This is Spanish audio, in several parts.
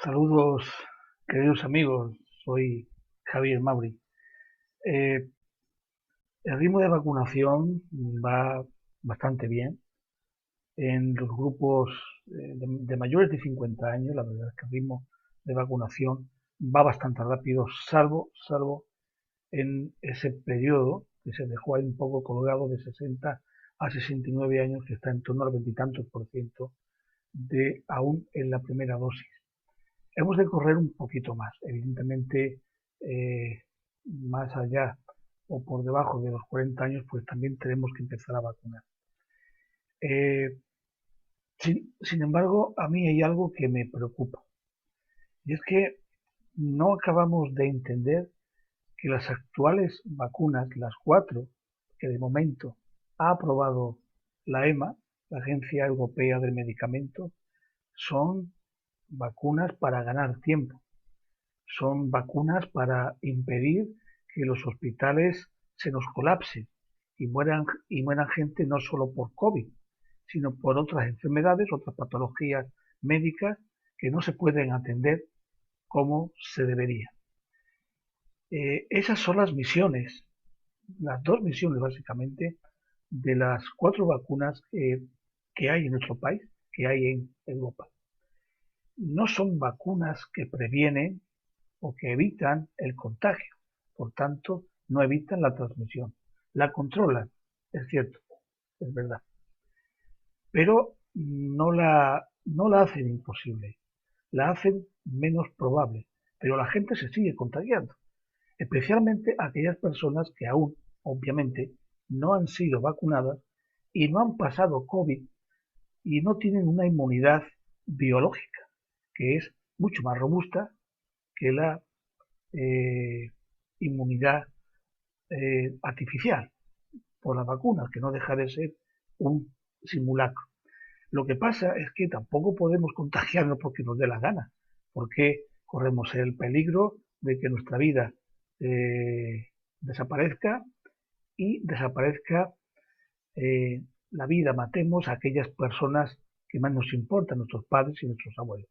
Saludos, queridos amigos. Soy Javier Mauri. Eh, el ritmo de vacunación va bastante bien. En los grupos de mayores de 50 años, la verdad es que el ritmo de vacunación va bastante rápido, salvo en ese periodo que se dejó ahí un poco colgado de 60 a 69 años, que está en torno al veintitantos por ciento de aún en la primera dosis. Hemos de correr un poquito más, evidentemente, eh, más allá o por debajo de los 40 años, pues también tenemos que empezar a vacunar. Eh, sin embargo, a mí hay algo que me preocupa, y es que no acabamos de entender que las actuales vacunas, las cuatro que de momento ha aprobado la EMA, la Agencia Europea del Medicamento, son vacunas para ganar tiempo. Son vacunas para impedir que los hospitales se nos colapsen y mueran gente no solo por COVID, sino por otras enfermedades, otras patologías médicas que no se pueden atender como se debería. Esas son las misiones, las dos misiones básicamente, de las cuatro vacunas que hay en nuestro país, que hay en Europa. No son vacunas que previenen o que evitan el contagio. Por tanto, no evitan la transmisión. La controlan, es cierto, es verdad. Pero no la hacen imposible, la hacen menos probable. Pero la gente se sigue contagiando, especialmente aquellas personas que aún, obviamente, no han sido vacunadas y no han pasado COVID y no tienen una inmunidad biológica, que es mucho más robusta que la eh, inmunidad artificial por las vacunas, que no deja de ser un simulacro. Lo que pasa es que tampoco podemos contagiarnos porque nos dé la gana, porque corremos el peligro de que nuestra vida desaparezca y desaparezca la vida, matemos a aquellas personas que más nos importan, nuestros padres y nuestros abuelos,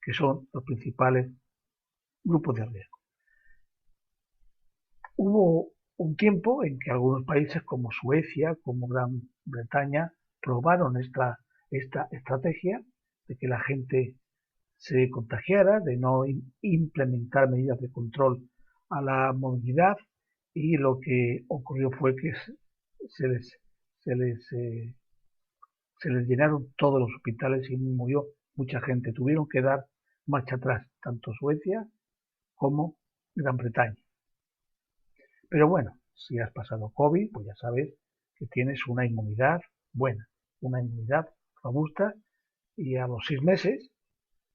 que son los principales grupos de riesgo. Hubo un tiempo en que algunos países como Suecia, como Gran Bretaña, probaron esta estrategia de que la gente se contagiara, de no implementar medidas de control a la movilidad, y lo que ocurrió fue que se les, se les, eh, se les llenaron todos los hospitales y murió mucha gente. Tuvieron que dar marcha atrás, tanto Suecia como Gran Bretaña. Pero bueno, si has pasado COVID, pues ya sabes que tienes una inmunidad buena, una inmunidad robusta, y a los 6 meses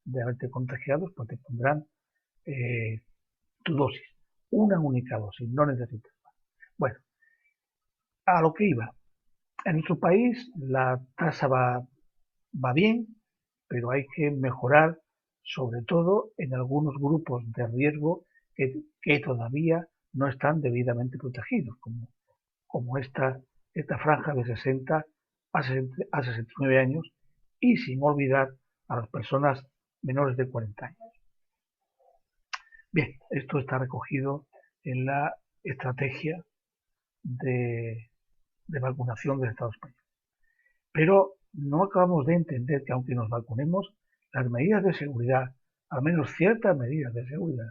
de haberte contagiado, pues te pondrán eh, tu dosis, una única dosis, no necesitas más. Bueno, a lo que iba. En nuestro país la tasa va bien, pero hay que mejorar, sobre todo en algunos grupos de riesgo que todavía no están debidamente protegidos, como esta franja de 60 a 69 años, y sin olvidar a las personas menores de 40 años. Bien, esto está recogido en la estrategia de, de vacunación del Estado español. Pero no acabamos de entender que aunque nos vacunemos, las medidas de seguridad, al menos ciertas medidas de seguridad,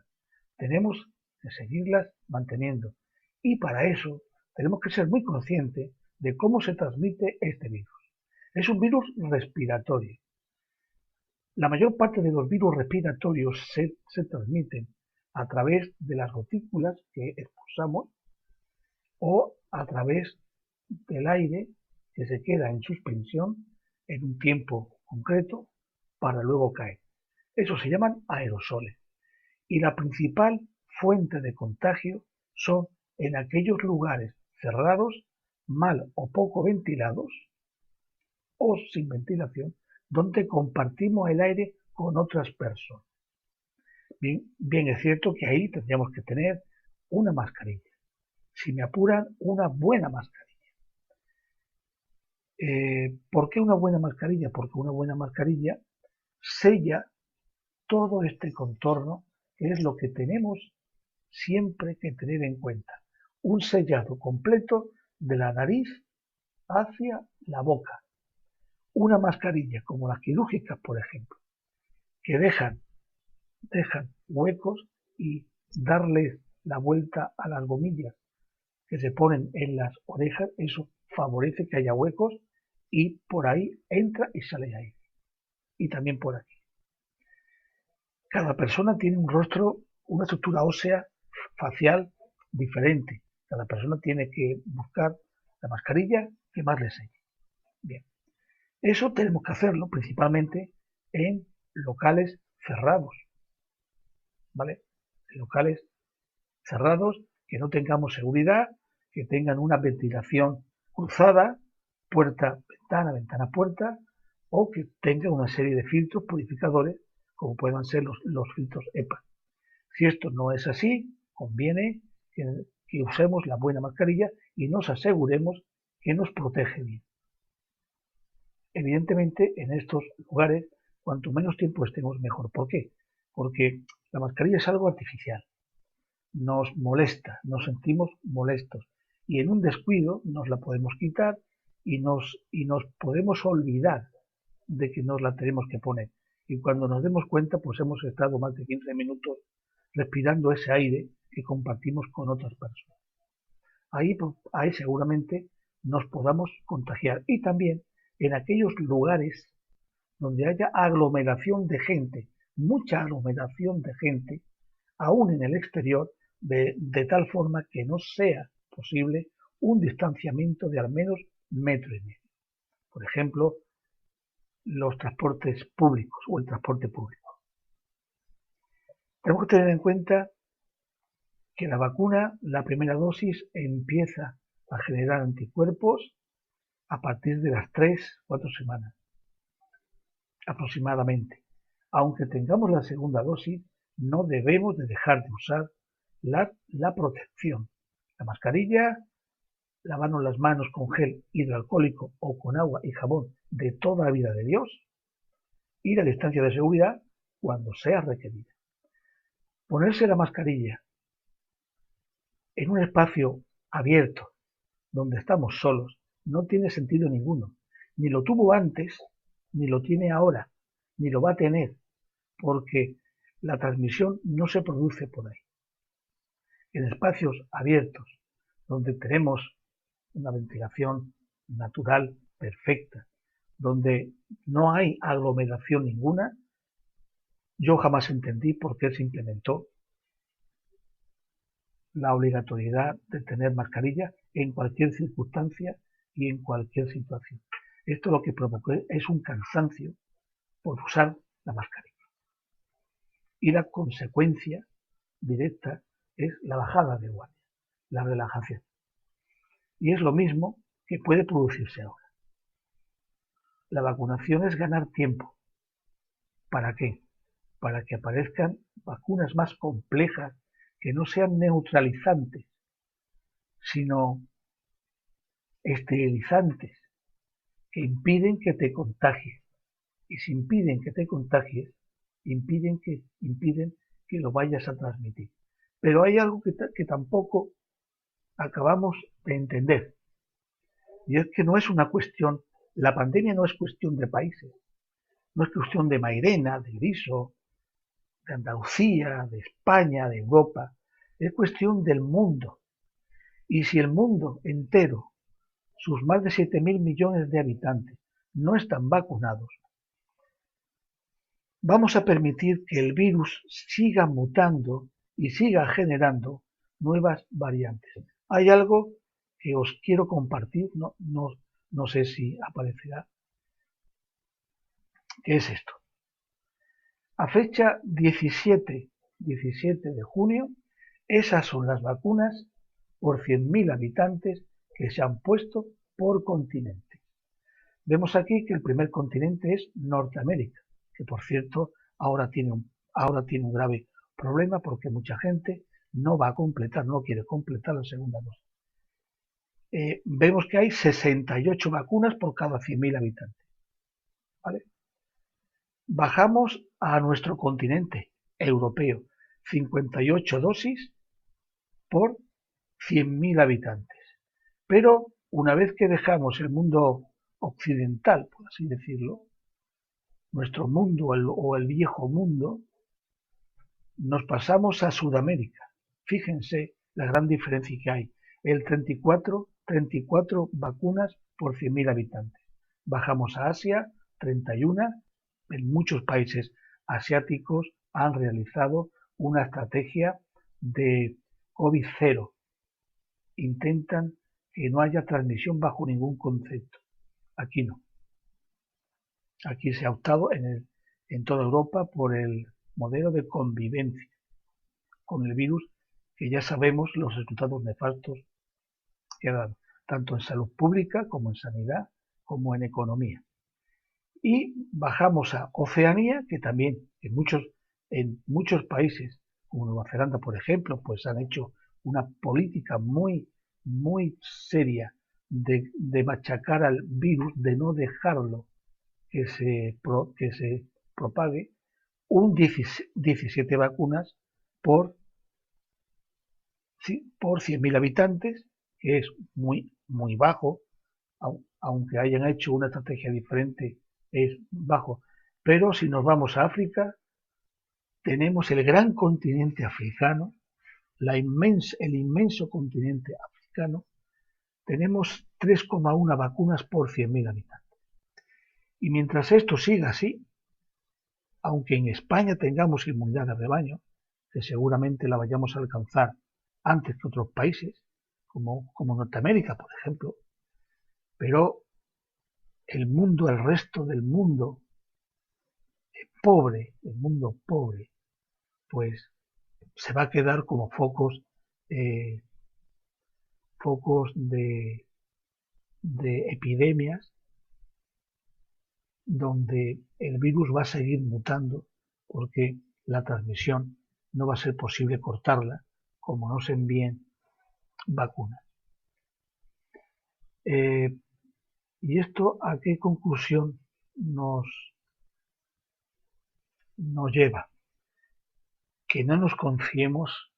tenemos que seguirlas manteniendo. Y para eso tenemos que ser muy conscientes de cómo se transmite este virus. Es un virus respiratorio. La mayor parte de los virus respiratorios se transmiten a través de las gotículas que expulsamos o a través del aire que se queda en suspensión en un tiempo concreto para luego caer. Eso se llaman aerosoles. Y la principal fuente de contagio son en aquellos lugares cerrados, mal o poco ventilados o sin ventilación, donde compartimos el aire con otras personas. Bien es cierto que ahí tendríamos que tener una mascarilla. Si me apuran, una buena mascarilla. ¿Por qué una buena mascarilla? Porque una buena mascarilla sella todo este contorno, que es lo que tenemos siempre que tener en cuenta. Un sellado completo de la nariz hacia la boca. Una mascarilla como las quirúrgicas, por ejemplo, que dejan huecos y darles la vuelta a las gomillas que se ponen en las orejas, eso favorece que haya huecos y por ahí entra y sale aire. Y también por aquí. Cada persona tiene un rostro, una estructura ósea facial diferente. Cada persona tiene que buscar la mascarilla que más le selle. Bien, eso tenemos que hacerlo principalmente en locales cerrados, ¿vale? En locales cerrados que no tengamos seguridad, que tengan una ventilación cruzada, puerta-ventana, ventana-puerta, o que tengan una serie de filtros purificadores, como puedan ser los filtros EPA. Si esto no es así, conviene que usemos la buena mascarilla y nos aseguremos que nos protege bien. Evidentemente, en estos lugares, cuanto menos tiempo estemos, mejor. ¿Por qué? Porque la mascarilla es algo artificial. Nos molesta, nos sentimos molestos y en un descuido nos la podemos quitar y nos podemos olvidar de que nos la tenemos que poner. Y cuando nos demos cuenta, pues hemos estado más de 15 minutos respirando ese aire que compartimos con otras personas. Ahí seguramente nos podamos contagiar. Y también en aquellos lugares donde haya aglomeración de gente, mucha aglomeración de gente, aún en el exterior, de tal forma que no sea posible un distanciamiento de al menos 1,5 metros. Por ejemplo, los transportes públicos o el transporte público. Tenemos que tener en cuenta que la vacuna, la primera dosis, empieza a generar anticuerpos a partir de las 3-4 semanas aproximadamente. Aunque tengamos la segunda dosis, no debemos de dejar de usar la protección. La mascarilla, lavarnos las manos con gel hidroalcohólico o con agua y jabón de toda la vida de Dios y la distancia de seguridad cuando sea requerida. Ponerse la mascarilla en un espacio abierto donde estamos solos no tiene sentido ninguno. Ni lo tuvo antes, ni lo tiene ahora, ni lo va a tener, porque la transmisión no se produce por ahí. En espacios abiertos, donde tenemos una ventilación natural perfecta, donde no hay aglomeración ninguna, yo jamás entendí por qué se implementó la obligatoriedad de tener mascarilla en cualquier circunstancia y en cualquier situación. Esto lo que provocó es un cansancio por usar la mascarilla. Y la consecuencia directa es la bajada de guardia, la relajación. Y es lo mismo que puede producirse ahora. La vacunación es ganar tiempo. ¿Para qué? Para que aparezcan vacunas más complejas que no sean neutralizantes, sino esterilizantes, que impiden que te contagies. Y si impiden que te contagies, impiden que lo vayas a transmitir. Pero hay algo que tampoco acabamos de entender. Y es que no es una cuestión, la pandemia no es cuestión de países, no es cuestión de Mairena, de Griso, de Andalucía, de España, de Europa, es cuestión del mundo. Y si el mundo entero, sus más de 7.000 millones de habitantes, no están vacunados, vamos a permitir que el virus siga mutando y siga generando nuevas variantes. Hay algo que os quiero compartir, no sé si aparecerá, que es esto. A fecha 17 de junio, esas son las vacunas por 100.000 habitantes que se han puesto por continente. Vemos aquí que el primer continente es Norteamérica, que por cierto ahora tiene un grave problema porque mucha gente no va a completar, no quiere completar la segunda dosis. Vemos que hay 68 vacunas por cada 100.000 habitantes. ¿Vale? Bajamos a nuestro continente europeo 58 dosis por 100.000 habitantes. Pero una vez que dejamos el mundo occidental, por así decirlo, nuestro mundo o el viejo mundo, nos pasamos a Sudamérica. Fíjense la gran diferencia que hay. El 34 vacunas por 100.000 habitantes. Bajamos a Asia, 31. En muchos países asiáticos han realizado una estrategia de COVID cero. Intentan que no haya transmisión bajo ningún concepto. Aquí no. Aquí se ha optado en toda Europa por el modelo de convivencia con el virus, que ya sabemos los resultados nefastos que ha dado, tanto en salud pública como en sanidad, como en economía. Y bajamos a Oceanía, que también en muchos países, como Nueva Zelanda, por ejemplo, pues han hecho una política muy seria de machacar al virus, de no dejarlo que se propague, 17 vacunas por 100.000 habitantes, que es muy bajo, aunque hayan hecho una estrategia diferente, es bajo. Pero si nos vamos a África, tenemos el gran continente africano, el inmenso continente africano, tenemos 3,1 vacunas por 100.000 habitantes. Y mientras esto siga así, aunque en España tengamos inmunidad de rebaño, que seguramente la vayamos a alcanzar antes que otros países, como Norteamérica, por ejemplo, pero el resto del mundo pobre, pues se va a quedar como focos de epidemias donde el virus va a seguir mutando porque la transmisión no va a ser posible cortarla como no se envíen vacunas. ¿Y esto a qué conclusión nos lleva? Que no nos confiemos,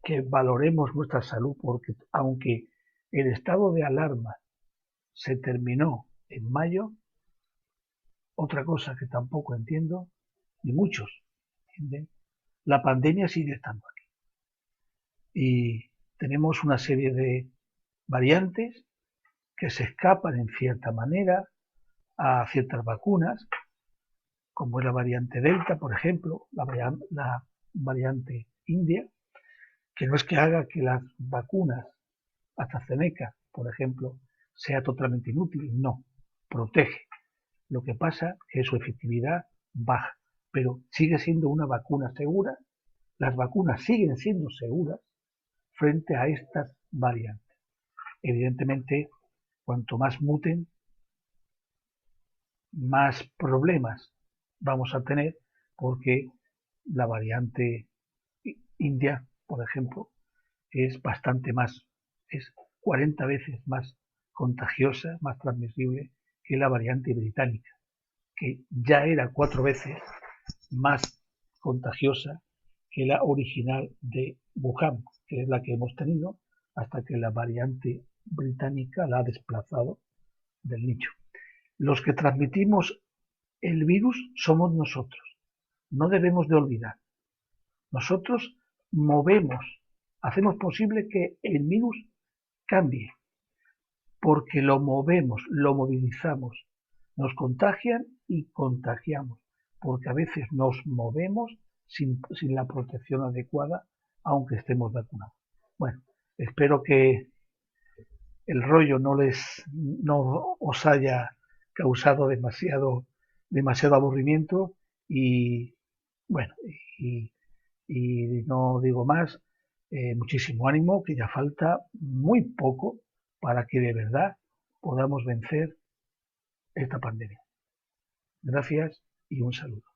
que valoremos nuestra salud, porque aunque el estado de alarma se terminó en mayo, otra cosa que tampoco entiendo, ni muchos entienden, la pandemia sigue estando aquí. Y tenemos una serie de variantes que se escapan en cierta manera a ciertas vacunas, como es la variante Delta, por ejemplo, la variante India, que no es que haga que las vacunas AstraZeneca, por ejemplo, sea totalmente inútil, no, protege. Lo que pasa es que su efectividad baja, pero sigue siendo una vacuna segura. Las vacunas siguen siendo seguras frente a estas variantes. Evidentemente, cuanto más muten, más problemas vamos a tener, porque la variante India, por ejemplo, es 40 veces más contagiosa, más transmisible que la variante británica, que ya era 4 veces más contagiosa que la original de Wuhan, que es la que hemos tenido hasta que la variante británica la ha desplazado del nicho. Los que transmitimos el virus somos nosotros. No debemos de olvidar. Nosotros hacemos posible que el virus cambie, porque lo movemos, lo movilizamos. Nos contagian y contagiamos, porque a veces nos movemos sin la protección adecuada, aunque estemos vacunados. Bueno, espero que el rollo no os haya causado demasiado aburrimiento y bueno, y no digo más, muchísimo ánimo, que ya falta muy poco para que de verdad podamos vencer esta pandemia. Gracias y un saludo.